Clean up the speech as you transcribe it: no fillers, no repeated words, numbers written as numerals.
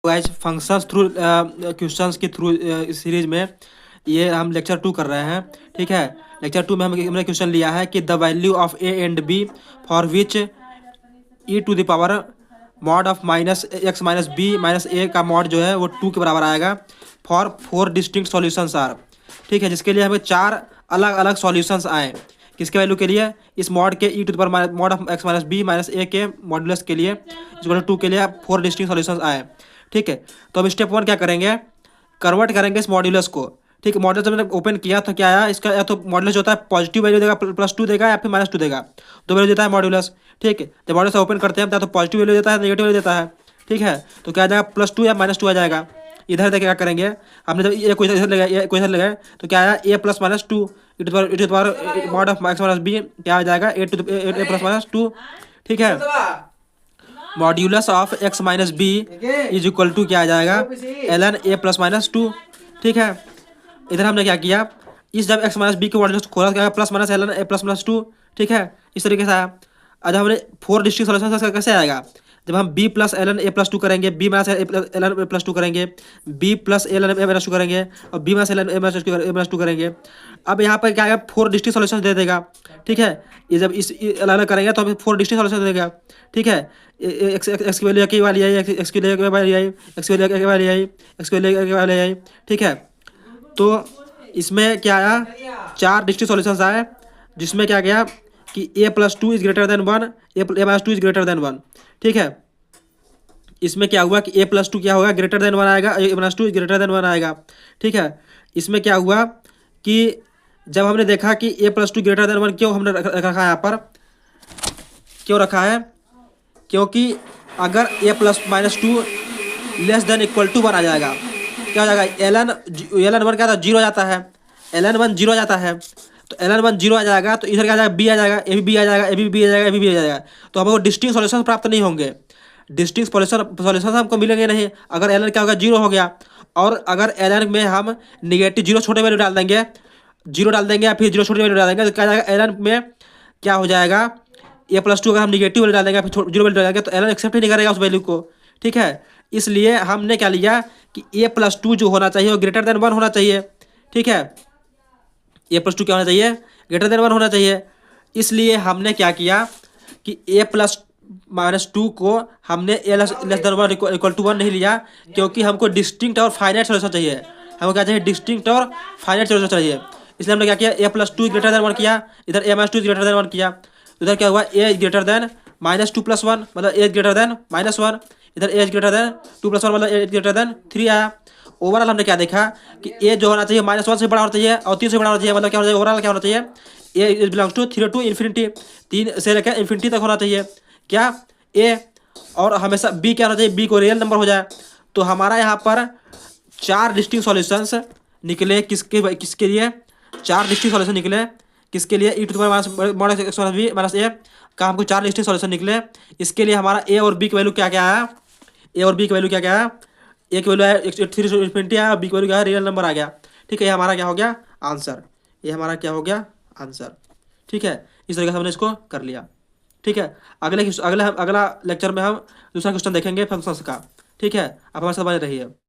Guys functions through questions के through इस series में ये हम लेक्चर 2 कर रहे हैं। ठीक है, लेक्चर 2 में हमने क्वेश्चन लिया है कि the value of a and b for which e to the power mod of minus x minus b minus a का मॉड जो है वो 2 के बराबर आएगा फॉर 4 डिस्टिंक्ट सॉल्यूशंस आर। ठीक है, जिसके लिए हमें 4 अलग अलग सॉल्यूशंस आए। किसके वैल्यू के लिए? इस मॉड के e to the power mod of x minus b minus a के मॉडुलस के लिए, इसको 2 के लिए 4 डिस्टिंक्ट सॉल्यूशंस आए। ठीक है, तो हम स्टेप 1 क्या करेंगे, कन्वर्ट करेंगे इस मॉड्यूलस को। ठीक है, मॉड्यूलस जब मैंने ओपन किया तो क्या आया, इसका या तो मॉड्यूलस होता है पॉजिटिव वैल्यू देगा +2 देगा या फिर -2 देगा, दो वैल्यू देता है मॉड्यूलस। ठीक है, जब मॉड्यूलस ओपन करते हैं तो पॉजिटिव वैल्यू देता है, नेगेटिव वैल्यू देता है। ठीक है, तो क्या आ जाएगा, +2 या -2 आ जाएगा। इधर देखिए क्या करेंगे, हमने जब ये क्वेश्चन लगाए तो क्या आया, a + -2 mod of x minus b क्या आ जाएगा, a + -2। ठीक है, modulus of x minus b is equal to क्या आ जाएगा, ln a + -2। ठीक है, इधर हमने क्या किया, इस जब एक्स माइनस बी के मॉड्यूलस खोला क्या प्लस माइनस ln a + -2। ठीक है, इस तरीके से आया। आज हमने 4 डिस्टिंक्ट सॉल्यूशन कैसे आएगा, जब हम b + ln a + 2 करेंगे, b - ln a + 2 करेंगे, b + ln a + 2 करेंगे और b - ln a + 2 करेंगे। अब यहाँ पर क्या आएगा, 4 डिस्टिंक्ट सॉल्यूशन दे देगा। ठीक है, ये जब इस अलग अलग करेंगे तो हमें 4 डिस्टिंक्ट सॉल्यूशन देगा। ठीक है, एक्स की वैल्यू की वाली आई, एक्स की वैल्यू की वाली आई, एक्स की वैल्यू की वाली आई, एक्स की वैल्यू की वाली आई। ठीक है, तो इसमें क्या आया, 4 डिस्टिंक्ट सॉल्यूशंस आए, जिसमें क्या गया कि a + 2 is greater than 1, a - 2 is greater than 1। ठीक है, इसमें क्या हुआ कि a + 2 क्या होगा, ग्रेटर देन 1 आएगा, a - 2 इज ग्रेटर देन 1 आएगा। ठीक है, इसमें क्या हुआ कि जब हमने देखा कि a + 2 ग्रेटर देन 1 क्यों हमने रखा है यहाँ पर, क्यों रखा है, क्योंकि अगर a + -2 less than equal to 1 आ जाएगा, क्या हो जाएगा, ln 1 क्या था, 0 जाता है, ln 1 0 जाता है, तो ln 1 0 आ जाएगा, तो इधर क्या आ जाएगा, b आ जाएगा, a भी b आ जाएगा, a भी b आ जाएगा, a भी b आ जाएगा, तो हमको डिस्टिंक्ट सॉल्यूशन प्राप्त नहीं होंगे। डिस्टिंक्ट सॉल्यूशन हमको मिलेंगे नहीं अगर ln क्या होगा, 0 हो गया। और अगर ln में हम निगेटिव 0 छोटे वैल्यू डाल देंगे, 0 डाल देंगे या फिर 0 छोटे वैल्यू डाल देंगे, तो क्या जाएगा, ln में क्या हो जाएगा, a + 2 अगर हम निगेटिव वैल्यू डाल देंगे फिर 0 वैल्यू डालेंगे तो ln एक्सेप्ट ही नहीं करेगा उस वैल्यू को। ठीक है, इसलिए हमने क्या लिया कि a + 2 जो होना चाहिए वो ग्रेटर देन 1 होना चाहिए। ठीक है, a + 2 क्या होना चाहिए, ग्रेटर देन 1 होना चाहिए। इसलिए हमने क्या किया कि a + -2 को हमने a less than 1 equal to 1 नहीं लिया, क्योंकि हमको डिस्टिंक्ट और फाइनाइट सॉल्यूशन चाहिए। हमको क्या चाहिए, डिस्टिंक्ट और फाइनाइट सॉल्यूशन चाहिए। इसलिए हमने क्या किया, a + 2 ग्रेटर देन 1 किया, इधर a - 2 ग्रेटर देन 1 किया, इधर क्या हुआ, a ग्रेटर देन -2 + 1 मतलब a ग्रेटर देन -1, इधर a ग्रेटर देन 2 + 1 मतलब a ग्रेटर देन 3 आया। ओवरऑल हमने क्या देखा कि a जो होना चाहिए -1 से बड़ा होना चाहिए और 3 से बड़ा होना चाहिए, मतलब क्या होना चाहिए, ओवरऑल क्या होना चाहिए, a belongs to 3 to infinity, 3 से लेकर इन्फिनिटी तक होना चाहिए क्या, a। और हमेशा b क्या होना चाहिए, b को रियल नंबर हो जाए। तो हमारा यहाँ पर 4 डिस्टिंक्ट सॉल्यूशंस निकले, किसके किसके लिए, 4 डिस्टिंक्ट सॉल्यूशन निकले, किसके लिए, e to the power mod of x minus b minus a का हमको 4 डिस्टिंक्ट सॉल्यूशन निकले। इसके लिए हमारा a और b की वैल्यू क्या क्या आया, a और b की वैल्यू क्या क्या आया, a की वैल्यू आया 3 to इन्फिनिटी आया, b की वैल्यू क्या है, रियल नंबर आ गया। ठीक है, ये हमारा क्या हो गया, आंसर, ये हमारा क्या हो गया, आंसर। ठीक है, इस तरीके से हमने इसको कर लिया। ठीक है, अगला लेक्चर में हम दूसरा क्वेश्चन देखेंगे फंक्शंस का। ठीक है, आप हमारे साथ बने रहिए।